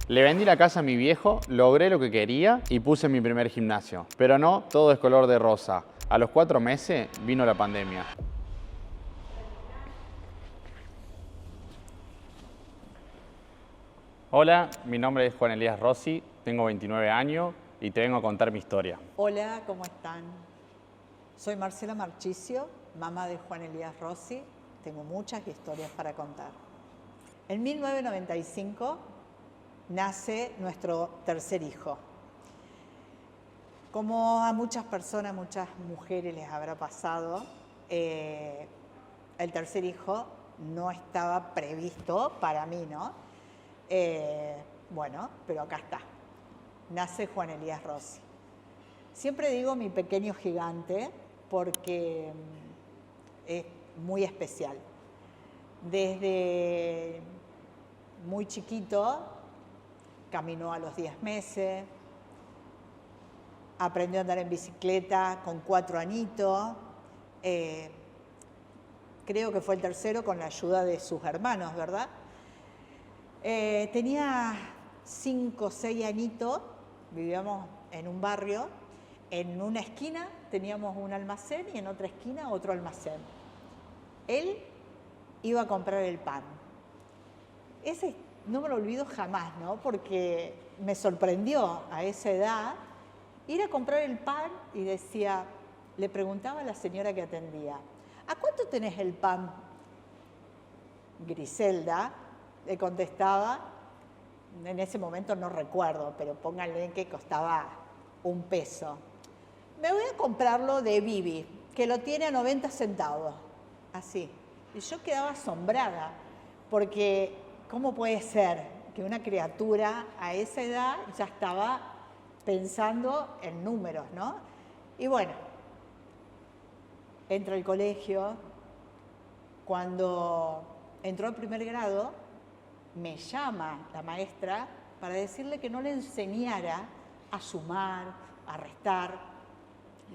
Le vendí la casa a mi viejo, logré lo que quería y puse mi primer gimnasio. Pero no todo es color de rosa. A los 4 meses vino la pandemia. Hola, mi nombre es Juan Elías Rossi, tengo 29 años y te vengo a contar mi historia. Hola, ¿cómo están? Soy Marcela Marchisio, mamá de Juan Elías Rossi. Tengo muchas historias para contar. En 1995 nace nuestro tercer hijo. Como a muchas personas, muchas mujeres les habrá pasado, el tercer hijo no estaba previsto para mí, ¿no? Bueno, pero acá está. Nace Juan Elías Rossi. Siempre digo mi pequeño gigante porque es muy especial. Desde muy chiquito, caminó a los 10 meses, aprendió a andar en bicicleta con 4 añitos, creo que fue el tercero con la ayuda de sus hermanos, ¿verdad? Tenía 5 o 6 añitos, vivíamos en un barrio, en una esquina teníamos un almacén y en otra esquina otro almacén. Él iba a comprar el pan. Ese no me lo olvido jamás, ¿no? Porque me sorprendió a esa edad ir a comprar el pan y decía, le preguntaba a la señora que atendía, ¿a cuánto tenés el pan? Griselda le contestaba, en ese momento no recuerdo, pero pónganle que costaba 1 peso. Me voy a comprarlo de Bibi, que lo tiene a 90 centavos, así. Y yo quedaba asombrada, porque ¿cómo puede ser que una criatura a esa edad ya estaba pensando en números, ¿no? Y bueno, entra al colegio. Cuando entró al primer grado, me llama la maestra para decirle que no le enseñara a sumar, a restar.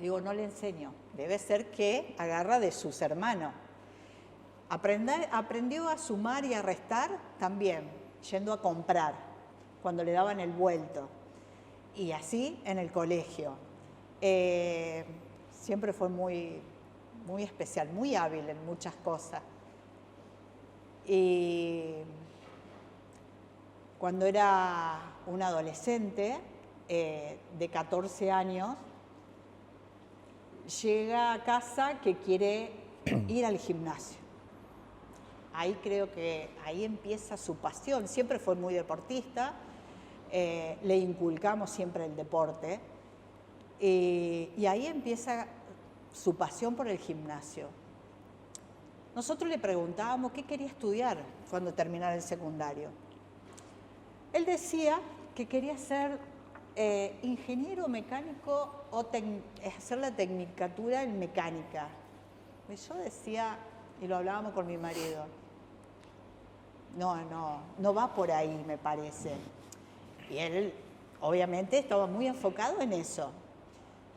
Digo, no le enseño, debe ser que agarra de sus hermanos. Aprendió a sumar y a restar también, yendo a comprar, cuando le daban el vuelto. Y así en el colegio. Siempre fue muy especial, muy hábil en muchas cosas. Y cuando era un adolescente de 14 años, llega a casa que quiere ir al gimnasio. Ahí creo que ahí empieza su pasión. Siempre fue muy deportista, le inculcamos siempre el deporte y ahí empieza su pasión por el gimnasio. Nosotros le preguntábamos qué quería estudiar cuando terminara el secundario. Él decía que quería ser ingeniero mecánico o hacer la tecnicatura en mecánica. Y yo decía, y lo hablábamos con mi marido, no va por ahí, me parece. Y él, obviamente, estaba muy enfocado en eso.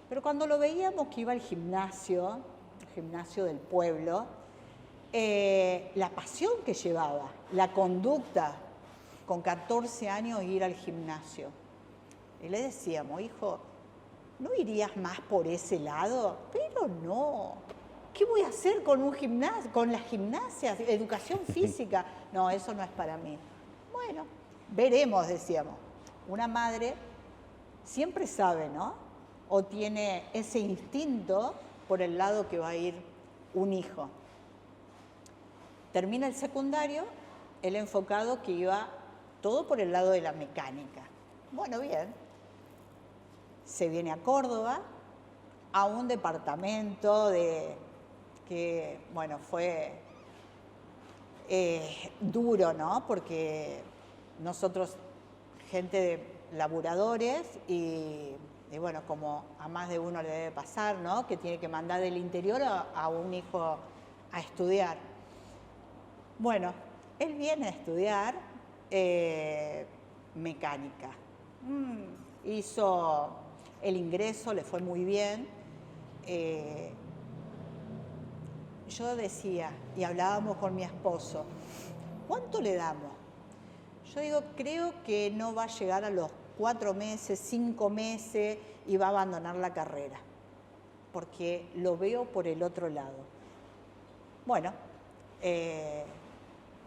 Pero cuando lo veíamos que iba al gimnasio, el gimnasio del pueblo, la pasión que llevaba, la conducta, con 14 años ir al gimnasio. Y le decíamos, hijo, ¿no irías más por ese lado? Pero no. ¿Qué voy a hacer con un gimnasio, con las gimnasias, educación física? No, eso no es para mí. Bueno, veremos, decíamos. Una madre siempre sabe, ¿no? O tiene ese instinto por el lado que va a ir un hijo. Termina el secundario, él enfocado que iba todo por el lado de la mecánica. Bueno, bien. Se viene a Córdoba, a un departamento que, bueno, fue duro, ¿no? Porque nosotros, gente de laburadores y bueno, como a más de uno le debe pasar, ¿no? Que tiene que mandar del interior a un hijo a estudiar. Bueno, él viene a estudiar mecánica. Hizo el ingreso, le fue muy bien. Yo decía, y hablábamos con mi esposo, ¿cuánto le damos? Yo digo, creo que no va a llegar a los 4 meses, 5 meses y va a abandonar la carrera, porque lo veo por el otro lado. Bueno,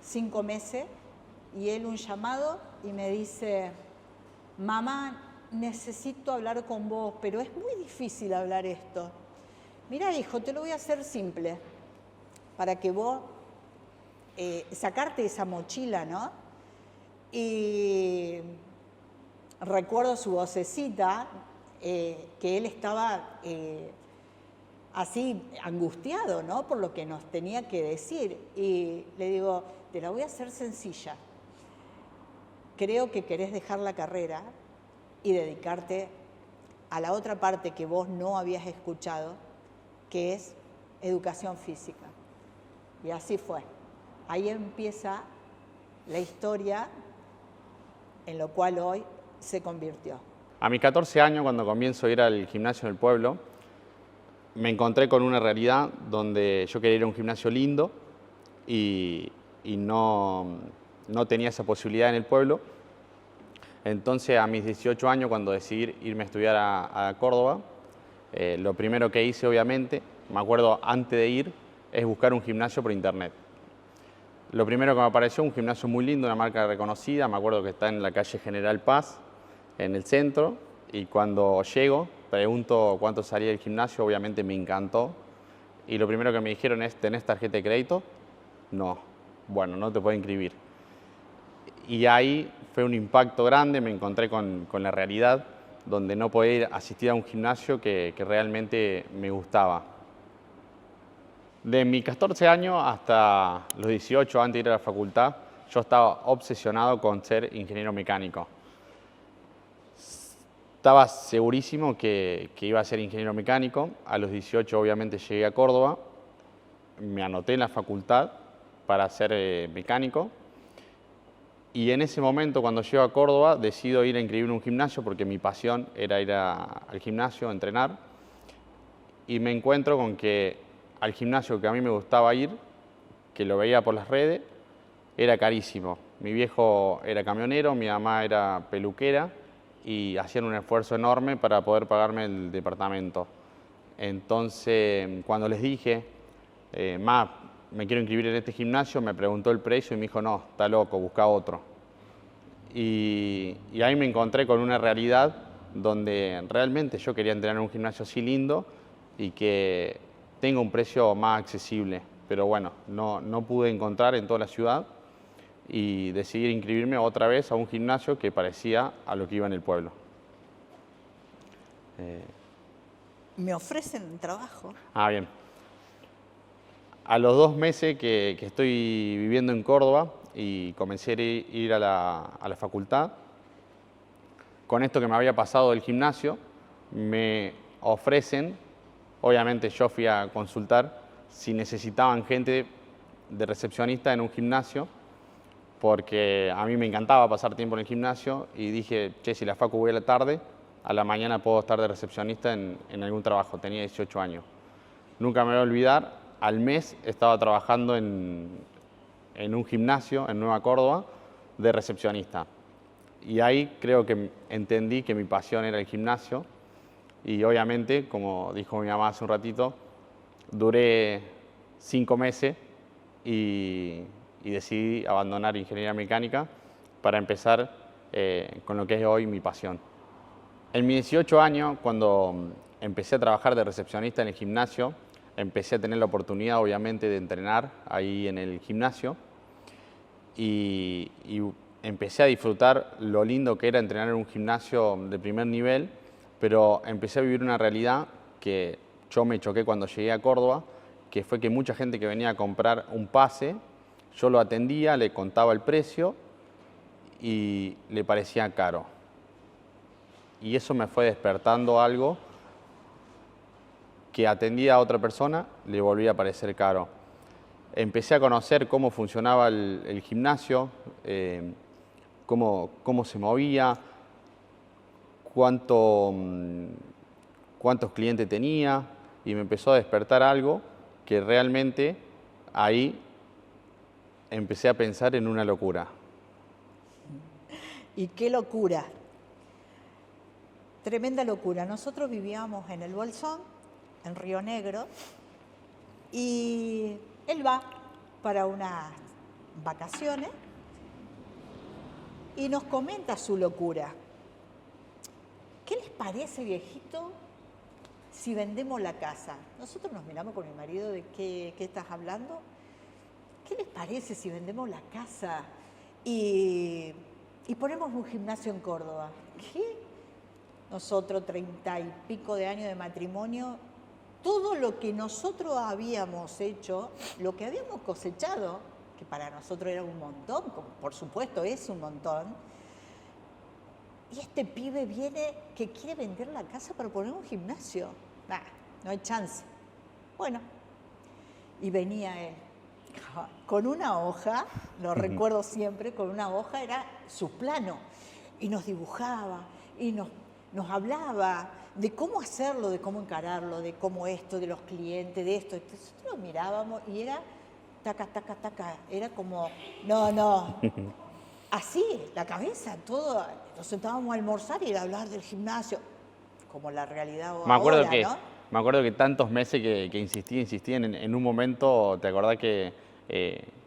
5 meses y él un llamado y me dice, mamá, necesito hablar con vos, pero es muy difícil hablar esto. Mira, hijo, te lo voy a hacer simple, para que vos sacarte esa mochila, ¿no? Y recuerdo su vocecita, que él estaba así angustiado, ¿no? Por lo que nos tenía que decir. Y le digo, te la voy a hacer sencilla. Creo que querés dejar la carrera y dedicarte a la otra parte que vos no habías escuchado, que es educación física. Y así fue. Ahí empieza la historia en lo cual hoy se convirtió. A mis 14 años, cuando comienzo a ir al gimnasio del pueblo, me encontré con una realidad donde yo quería ir a un gimnasio lindo y no tenía esa posibilidad en el pueblo. Entonces, a mis 18 años, cuando decidí irme a estudiar a Córdoba, lo primero que hice, obviamente, me acuerdo antes de ir, es buscar un gimnasio por internet. Lo primero que me apareció, un gimnasio muy lindo, una marca reconocida, me acuerdo que está en la calle General Paz, en el centro, y cuando llego, pregunto cuánto salía el gimnasio, obviamente me encantó, y lo primero que me dijeron es, ¿tenés tarjeta de crédito? No. Bueno, no te puedo inscribir. Y ahí fue un impacto grande, me encontré con la realidad, donde no podía asistir a un gimnasio que realmente me gustaba. De mis 14 años hasta los 18, antes de ir a la facultad, yo estaba obsesionado con ser ingeniero mecánico. Estaba segurísimo que iba a ser ingeniero mecánico. A los 18 obviamente llegué a Córdoba, me anoté en la facultad para ser mecánico. Y en ese momento, cuando llego a Córdoba, decido ir a inscribirme en un gimnasio porque mi pasión era ir al gimnasio a entrenar. Y me encuentro con que al gimnasio que a mí me gustaba ir, que lo veía por las redes, era carísimo. Mi viejo era camionero, mi mamá era peluquera y hacían un esfuerzo enorme para poder pagarme el departamento. Entonces, cuando les dije, me quiero inscribir en este gimnasio, me preguntó el precio y me dijo, no, está loco, busca otro. Y ahí me encontré con una realidad donde realmente yo quería entrenar en un gimnasio así lindo y que tenga un precio más accesible. Pero bueno, no pude encontrar en toda la ciudad y decidí inscribirme otra vez a un gimnasio que parecía a lo que iba en el pueblo. Me ofrecen un trabajo. Bien. A los 2 meses que estoy viviendo en Córdoba y comencé a ir a la facultad, con esto que me había pasado del gimnasio, me ofrecen, obviamente yo fui a consultar si necesitaban gente de recepcionista en un gimnasio, porque a mí me encantaba pasar tiempo en el gimnasio y dije, che, si la facu voy a la tarde, a la mañana puedo estar de recepcionista en algún trabajo, tenía 18 años. Nunca me voy a olvidar. Al mes estaba trabajando en un gimnasio en Nueva Córdoba de recepcionista. Y ahí creo que entendí que mi pasión era el gimnasio. Y obviamente, como dijo mi mamá hace un ratito, duré 5 meses y decidí abandonar ingeniería mecánica para empezar con lo que es hoy mi pasión. En mis 18 años, cuando empecé a trabajar de recepcionista en el gimnasio, empecé a tener la oportunidad, obviamente, de entrenar ahí en el gimnasio y empecé a disfrutar lo lindo que era entrenar en un gimnasio de primer nivel, pero empecé a vivir una realidad que yo me choqué cuando llegué a Córdoba, que fue que mucha gente que venía a comprar un pase, yo lo atendía, le contaba el precio y le parecía caro. Y eso me fue despertando algo que atendía a otra persona, le volvía a parecer caro. Empecé a conocer cómo funcionaba el gimnasio, cómo se movía, cuántos clientes tenía, y me empezó a despertar algo que realmente ahí empecé a pensar en una locura. Y qué locura. Tremenda locura. Nosotros vivíamos en el Bolsón, en Río Negro, y él va para unas vacaciones y nos comenta su locura. ¿Qué les parece, viejito, si vendemos la casa? Nosotros nos miramos con mi marido de qué estás hablando. ¿Qué les parece si vendemos la casa y ponemos un gimnasio en Córdoba? ¿Qué? Nosotros, 30 y pico de años de matrimonio, todo lo que nosotros habíamos hecho, lo que habíamos cosechado, que para nosotros era un montón, como por supuesto es un montón, y este pibe viene que quiere vender la casa para poner un gimnasio. Nah, no hay chance. Bueno, y venía él con una hoja, lo recuerdo siempre, con una hoja era su plano, y nos dibujaba, y nos hablaba de cómo hacerlo, de cómo encararlo, de cómo esto, de los clientes, de esto. Entonces nosotros mirábamos y era taca, taca, taca, era como, no, así, la cabeza, todo. Nos sentábamos a almorzar y a hablar del gimnasio, como la realidad ahora, ¿no? Me acuerdo que tantos meses que insistí en un momento, ¿te acordás que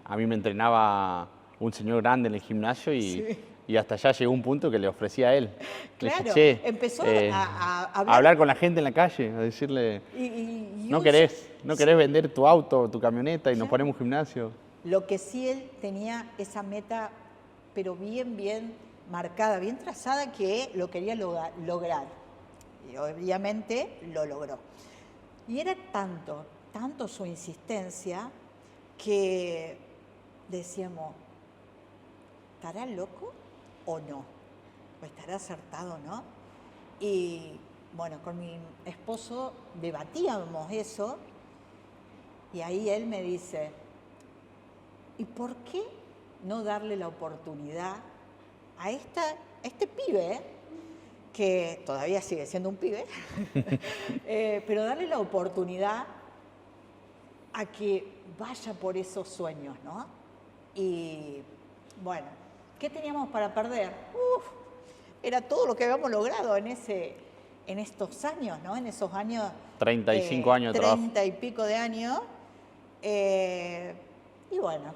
a mí me entrenaba un señor grande en el gimnasio y hasta allá llegó un punto que le ofrecía a él? Claro, le dije, empezó a a hablar con la gente en la calle, a decirle, ¿no querés vender tu auto, tu camioneta y nos ponemos un gimnasio? Lo que sí él tenía esa meta, pero bien marcada, bien trazada, que lo quería lograr. Y obviamente lo logró. Y era tanto su insistencia que decíamos, ¿estará loco o no? ¿O estará acertado o no? Y bueno, con mi esposo debatíamos eso y ahí él me dice, ¿y por qué no darle la oportunidad a este pibe, que todavía sigue siendo un pibe, pero darle la oportunidad a que vaya por esos sueños, ¿no? Y bueno, ¿qué teníamos para perder? Era todo lo que habíamos logrado en estos años, ¿no? En esos años... 35 años de trabajo. 30 y pico de años. Y bueno,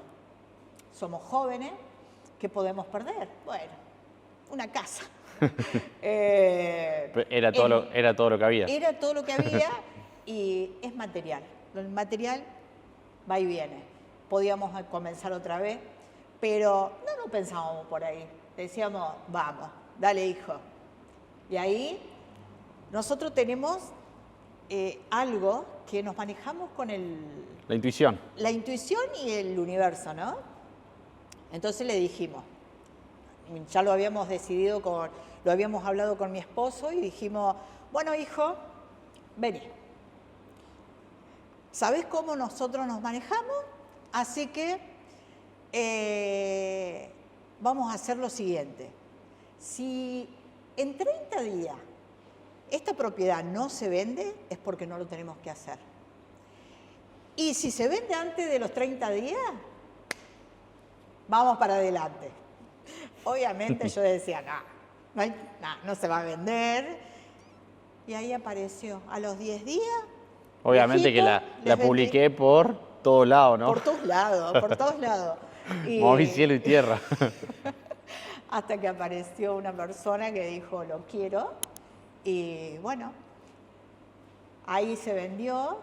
somos jóvenes, ¿qué podemos perder? Bueno, una casa. Era todo lo que había. Era todo lo que había y es material. El material va y viene. Podíamos comenzar otra vez, pero no pensábamos por ahí. Decíamos, vamos, dale hijo. Y ahí nosotros tenemos algo que nos manejamos con la intuición. La intuición y el universo, ¿no? Entonces le dijimos, ya lo habíamos decidido, lo habíamos hablado con mi esposo y dijimos, bueno hijo, vení. ¿Sabés cómo nosotros nos manejamos? Así que vamos a hacer lo siguiente. Si en 30 días esta propiedad no se vende, es porque no lo tenemos que hacer. Y si se vende antes de los 30 días, vamos para adelante. Obviamente yo decía, no se va a vender. Y ahí apareció, a los 10 días. Obviamente viejito, que la publiqué por todos lados, ¿no? Por todos lados. Y, moví cielo y tierra. Hasta que apareció una persona que dijo, lo quiero. Y bueno, ahí se vendió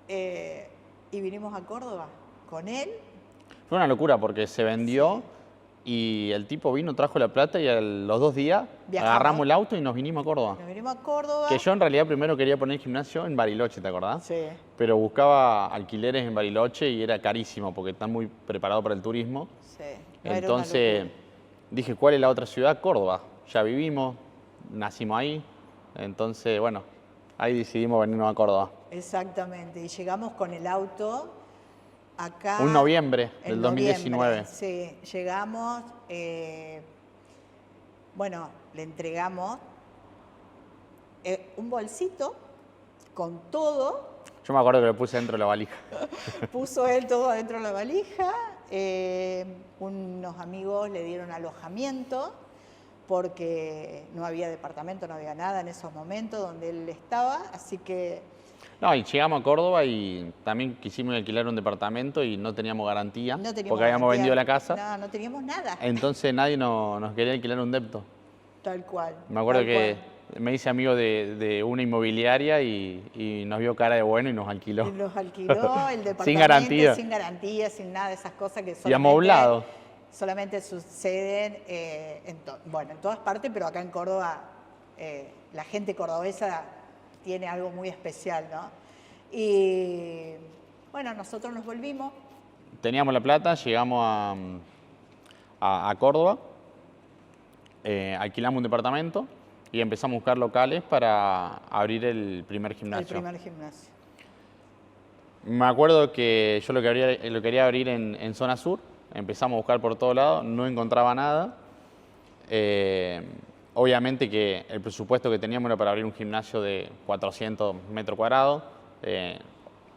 y vinimos a Córdoba con él. Fue una locura porque se vendió y el tipo vino, trajo la plata y a los 2 días agarramos el auto y nos vinimos a Córdoba. Nos vinimos a Córdoba. Que yo en realidad primero quería poner el gimnasio en Bariloche, ¿te acordás? Sí. Pero buscaba alquileres en Bariloche y era carísimo porque están muy preparados para el turismo. Sí. Entonces dije, ¿cuál es la otra ciudad? Córdoba. Ya vivimos, nacimos ahí. Entonces, bueno, ahí decidimos venirnos a Córdoba. Exactamente. Y llegamos con el auto acá. Un noviembre del 2019. Sí, llegamos, bueno, le entregamos un bolsito con todo. Yo me acuerdo que lo puse dentro de la valija. Puso él todo adentro de la valija. Unos amigos le dieron alojamiento. porque no había departamento, no había nada en esos momentos donde él estaba, así que... No, y llegamos a Córdoba y también quisimos alquilar un departamento y no teníamos garantía, No teníamos porque habíamos garantía, vendido la casa. no, no teníamos nada. Entonces nadie nos quería alquilar un depto. Tal cual. Me acuerdo tal que cual. me hice amigo de una inmobiliaria y nos vio cara de bueno y nos alquiló. Y nos alquiló el departamento Sin garantía. sin garantía, sin nada de esas cosas que Y amoblado. solamente suceden en todas partes, pero acá en Córdoba la gente cordobesa tiene algo muy especial, ¿no? Y bueno, nosotros nos volvimos. Teníamos la plata, llegamos a Córdoba, alquilamos un departamento y empezamos a buscar locales para abrir el primer gimnasio. El primer gimnasio. Me acuerdo que yo lo quería abrir en zona sur, empezamos a buscar por todos lados, no encontraba nada. Obviamente que el presupuesto que teníamos era para abrir un gimnasio de 400 metros cuadrados,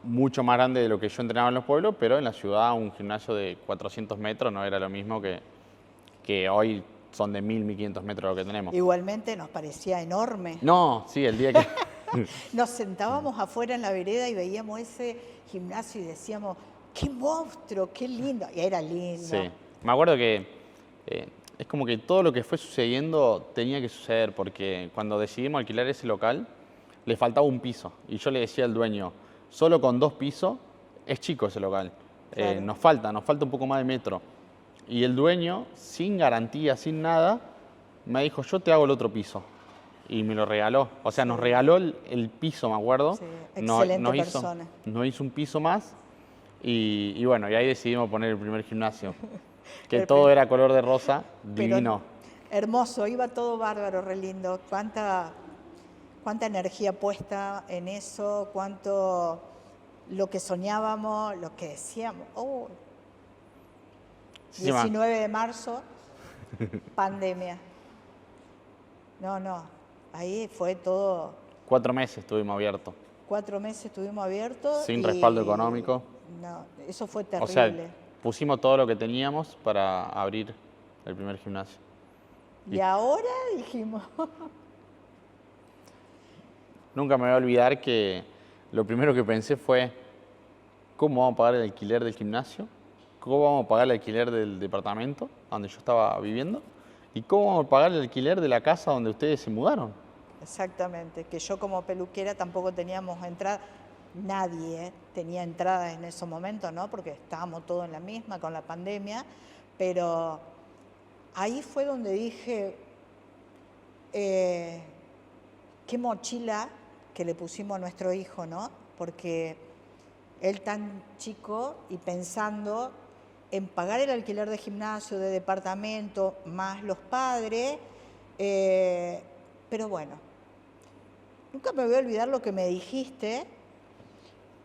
mucho más grande de lo que yo entrenaba en los pueblos, pero en la ciudad un gimnasio de 400 metros no era lo mismo que hoy son de 1000, 1500 metros lo que tenemos. Igualmente nos parecía enorme. No, sí, el día que... Nos sentábamos afuera en la vereda y veíamos ese gimnasio y decíamos, ¡qué monstruo, qué lindo! Y era lindo. Sí, me acuerdo que es como que todo lo que fue sucediendo tenía que suceder, porque cuando decidimos alquilar ese local, le faltaba un piso. Y yo le decía al dueño, solo con 2 pisos es chico ese local. Claro. Nos falta un poco más de metro. Y el dueño, sin garantía, sin nada, me dijo, yo te hago el otro piso. Y me lo regaló. O sea, nos regaló el piso, me acuerdo. Sí, excelente nos persona. nos hizo un piso más. Y bueno, y ahí decidimos poner el primer gimnasio. Que todo era color de rosa, divino. Pero hermoso, iba todo bárbaro, re lindo. Cuánta energía puesta en eso, cuánto lo que soñábamos, lo que decíamos. Oh, Sí, 19 de marzo, pandemia. No, ahí fue todo. 4 meses estuvimos abiertos. 4 meses estuvimos abiertos. Sin respaldo económico. No, eso fue O sea, terrible. pusimos todo lo que teníamos para abrir el primer gimnasio. Y ahora dijimos, Nunca me voy a olvidar que lo primero que pensé fue, ¿cómo vamos a pagar el alquiler del gimnasio? ¿Cómo vamos a pagar el alquiler del departamento donde yo estaba viviendo? ¿Y cómo vamos a pagar el alquiler de la casa donde ustedes se mudaron? exactamente, que yo como peluquera tampoco teníamos entrada, nadie tenía entrada en esos momentos, ¿no? Porque estábamos todos en la misma con la pandemia, pero ahí fue donde dije, qué mochila que le pusimos a nuestro hijo, ¿no? Porque él tan chico y pensando en pagar el alquiler de gimnasio, de departamento, más los padres, pero bueno, nunca me voy a olvidar lo que me dijiste,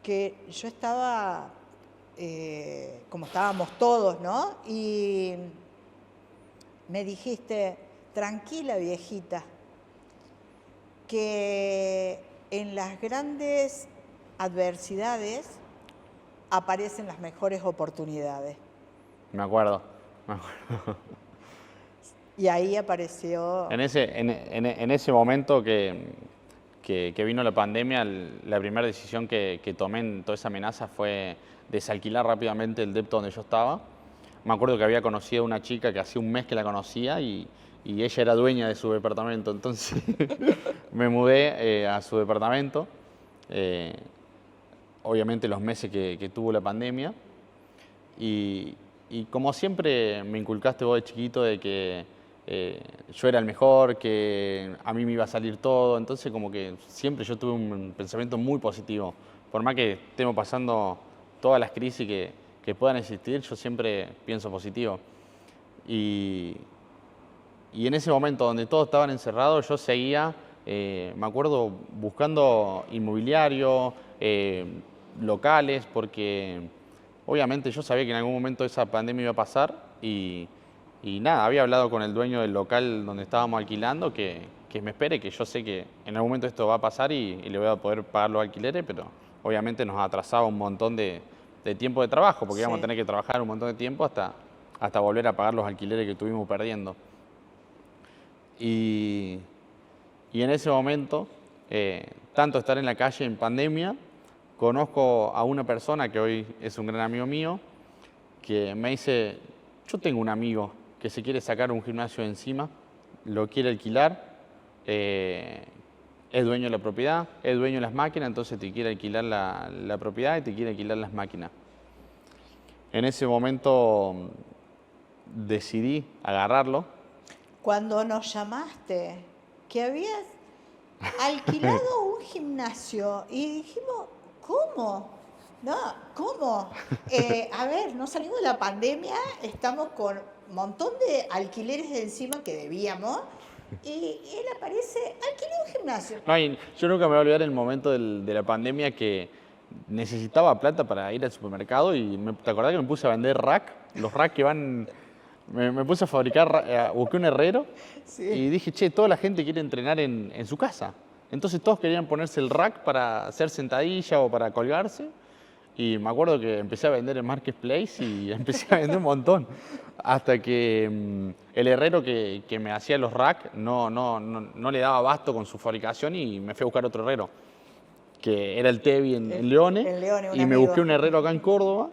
que yo estaba, como estábamos todos, ¿no? Y me dijiste, tranquila viejita, que en las grandes adversidades aparecen las mejores oportunidades. Me acuerdo. Y ahí apareció... En ese momento que vino la pandemia, la primera decisión que tomé en toda esa amenaza fue desalquilar rápidamente el depto donde yo estaba. Me acuerdo que había conocido a una chica que hacía un mes que la conocía y ella era dueña de su departamento, entonces me mudé a su departamento. Obviamente los meses que tuvo la pandemia. Y como siempre me inculcaste vos de chiquito de que yo era el mejor, que a mí me iba a salir todo, entonces como que siempre yo tuve un pensamiento muy positivo. Por más que estemos pasando todas las crisis que puedan existir, yo siempre pienso positivo. Y en ese momento donde todos estaban encerrados, yo seguía, me acuerdo, buscando inmobiliario, locales, porque obviamente yo sabía que en algún momento esa pandemia iba a pasar y nada, había hablado con el dueño del local donde estábamos alquilando que me espere, que yo sé que en algún momento esto va a pasar y le voy a poder pagar los alquileres, pero obviamente nos atrasaba un montón de tiempo de trabajo, porque íbamos a tener que trabajar un montón de tiempo hasta volver a pagar los alquileres que estuvimos perdiendo. Y, y en ese momento, tanto estar en la calle en pandemia, conozco a una persona que hoy es un gran amigo mío, que me dice, yo tengo un amigo que se quiere sacar un gimnasio de encima, lo quiere alquilar, es dueño de la propiedad, es dueño de las máquinas, entonces te quiere alquilar la propiedad y te quiere alquilar las máquinas. En ese momento decidí agarrarlo. Cuando nos llamaste, que habías alquilado un gimnasio y dijimos, ¿cómo? No, ¿cómo? A ver, no salimos de la pandemia, estamos con un montón de alquileres de encima que debíamos y él aparece, alquilé un gimnasio. No, yo nunca me voy a olvidar el momento de la pandemia que necesitaba plata para ir al supermercado y ¿te acordás que me puse a vender rack? Los rack que van... Me puse a fabricar, busqué un herrero Sí. y dije, che, toda la gente quiere entrenar en su casa. Entonces todos querían ponerse el rack para hacer sentadilla o para colgarse. Y me acuerdo que empecé a vender en Marketplace y empecé a vender un montón. Hasta que el herrero que me hacía los racks no le daba abasto con su fabricación y me fui a buscar otro herrero, que era el Tevi en Leone. En Leone, un y me amigo. busqué un herrero acá en Córdoba.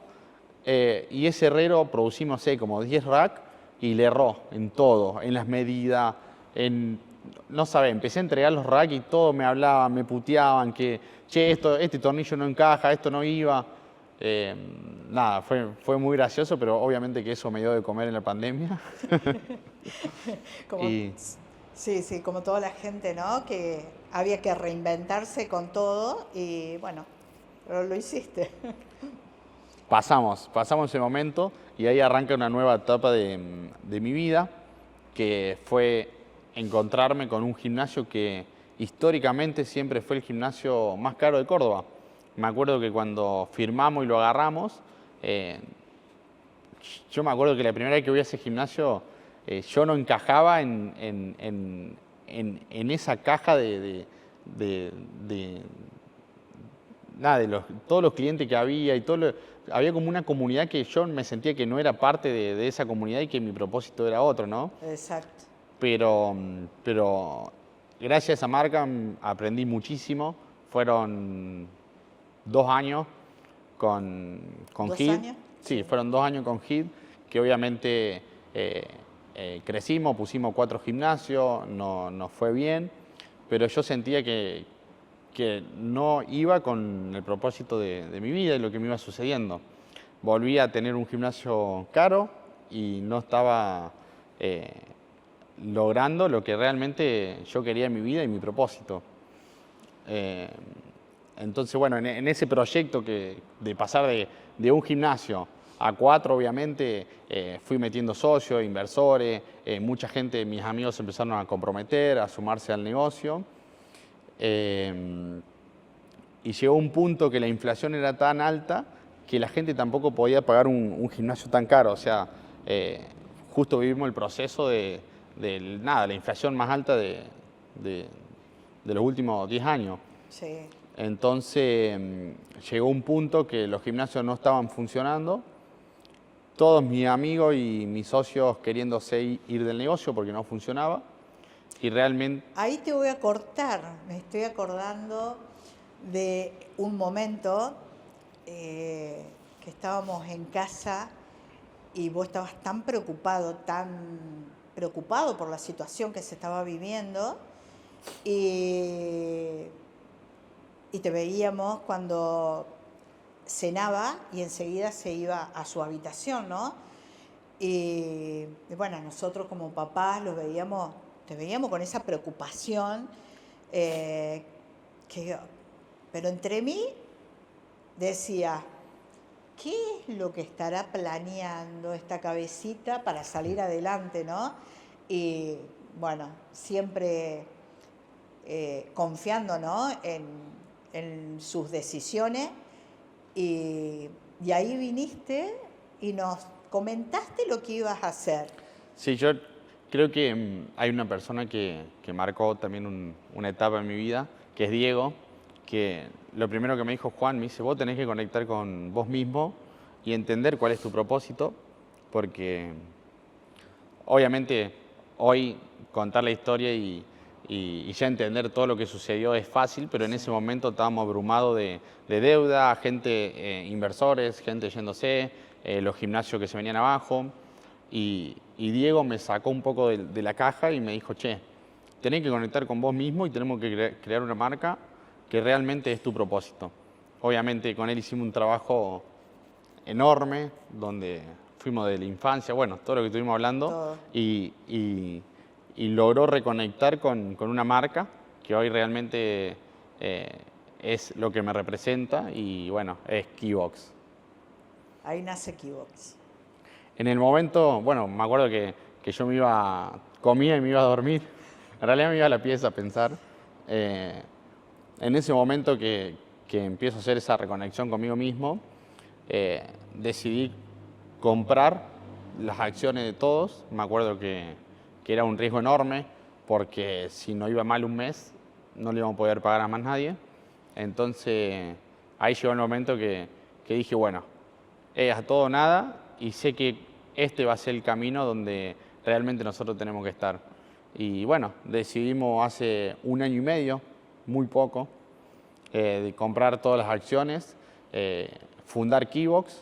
Y ese herrero producimos, como 10 racks y le erró en todo, en las medidas, no sabés, empecé a entregar los racks y todos me hablaban, me puteaban que, che, este tornillo no encaja, esto no iba. Nada, fue muy gracioso, pero obviamente que eso me dio de comer en la pandemia. Como, Y- Sí, sí, como toda la gente, ¿no? Que había que reinventarse con todo y bueno, pero lo hiciste. Pasamos ese momento y ahí arranca una nueva etapa de mi vida, que fue encontrarme con un gimnasio que históricamente siempre fue el gimnasio más caro de Córdoba. Me acuerdo que cuando firmamos y lo agarramos, yo me acuerdo que la primera vez que voy a ese gimnasio, yo no encajaba en esa caja de nada, todos los clientes que había y había como una comunidad que yo me sentía que no era parte de esa comunidad y que mi propósito era otro, ¿no? Exacto. Pero gracias a esa marca aprendí muchísimo. Fueron 2 años con ¿2 HIT. años? Sí, fueron 2 años con HIT, que obviamente crecimos, pusimos 4 gimnasios, nos fue bien, pero yo sentía que no iba con el propósito de mi vida y lo que me iba sucediendo. Volví a tener un gimnasio caro y no estaba logrando lo que realmente yo quería en mi vida y mi propósito. Entonces, bueno, en ese proyecto de pasar de un gimnasio a 4, obviamente, fui metiendo socios, inversores, mucha gente, mis amigos se empezaron a comprometer, a sumarse al negocio. Y llegó un punto que la inflación era tan alta que la gente tampoco podía pagar un gimnasio tan caro. O sea, justo vivimos el proceso de la inflación más alta de los últimos 10 años. Sí. Entonces llegó un punto que los gimnasios no estaban funcionando. Todos mis amigos y mis socios queriéndose ir del negocio porque no funcionaba. Y realmente... Ahí te voy a cortar, me estoy acordando de un momento que estábamos en casa y vos estabas tan preocupado por la situación que se estaba viviendo y te veíamos cuando cenaba y enseguida se iba a su habitación, ¿no? Y bueno, nosotros como papás te veíamos con esa preocupación, pero entre mí decía, ¿qué es lo que estará planeando esta cabecita para salir adelante, no? Y bueno, siempre confiando, ¿no? en sus decisiones y ahí viniste y nos comentaste lo que ibas a hacer. Sí, yo creo que hay una persona que marcó también una etapa en mi vida, que es Diego, que lo primero que me dijo Juan, me dice, vos tenés que conectar con vos mismo y entender cuál es tu propósito, porque obviamente hoy contar la historia y ya entender todo lo que sucedió es fácil, pero en ese momento estábamos abrumados de deuda, gente, inversores, gente yéndose, los gimnasios que se venían abajo. Y Diego me sacó un poco de la caja y me dijo, che, tenés que conectar con vos mismo y tenemos que crear una marca que realmente es tu propósito. Obviamente con él hicimos un trabajo enorme, donde fuimos de la infancia, bueno, todo lo que estuvimos hablando, Todo. y logró reconectar con una marca que hoy realmente es lo que me representa y bueno, es Keybox. Ahí nace Keybox. En el momento, bueno, me acuerdo que yo comía y me iba a dormir, en realidad me iba a la pieza a pensar. En ese momento que empiezo a hacer esa reconexión conmigo mismo, decidí comprar las acciones de todos. Me acuerdo que era un riesgo enorme porque si no iba mal un mes no le íbamos a poder pagar a más nadie. Entonces ahí llegó el momento que dije, bueno, es a todo o nada y sé que este va a ser el camino donde realmente nosotros tenemos que estar. Y bueno, decidimos hace 1 año y medio, muy poco, de comprar todas las acciones, fundar Keybox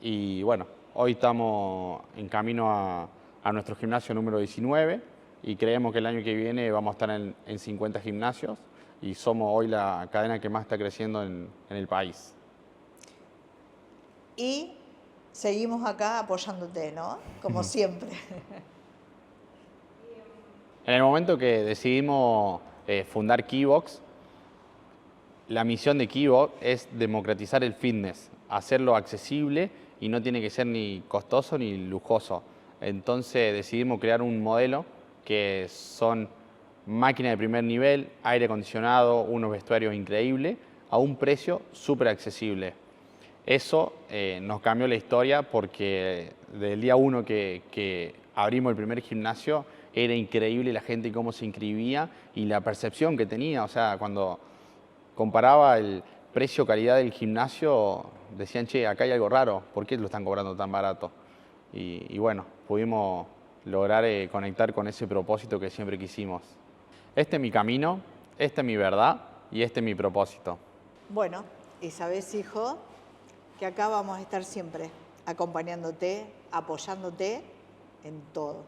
y bueno, hoy estamos en camino a nuestro gimnasio número 19 y creemos que el año que viene vamos a estar en 50 gimnasios y somos hoy la cadena que más está creciendo en el país. Y seguimos acá apoyándote, ¿no? Como siempre. En el momento que decidimos fundar Keybox, la misión de Keybox es democratizar el fitness, hacerlo accesible y no tiene que ser ni costoso ni lujoso. Entonces decidimos crear un modelo que son máquinas de primer nivel, aire acondicionado, unos vestuarios increíbles, a un precio súper accesible. Eso nos cambió la historia porque del día 1 que abrimos el primer gimnasio era increíble la gente cómo se inscribía y la percepción que tenía. O sea, cuando comparaba el precio-calidad del gimnasio, decían, che, acá hay algo raro, ¿por qué lo están cobrando tan barato? Y bueno, pudimos lograr conectar con ese propósito que siempre quisimos. Este es mi camino, esta es mi verdad y este es mi propósito. Bueno, y sabes, hijo, que acá vamos a estar siempre acompañándote, apoyándote en todo.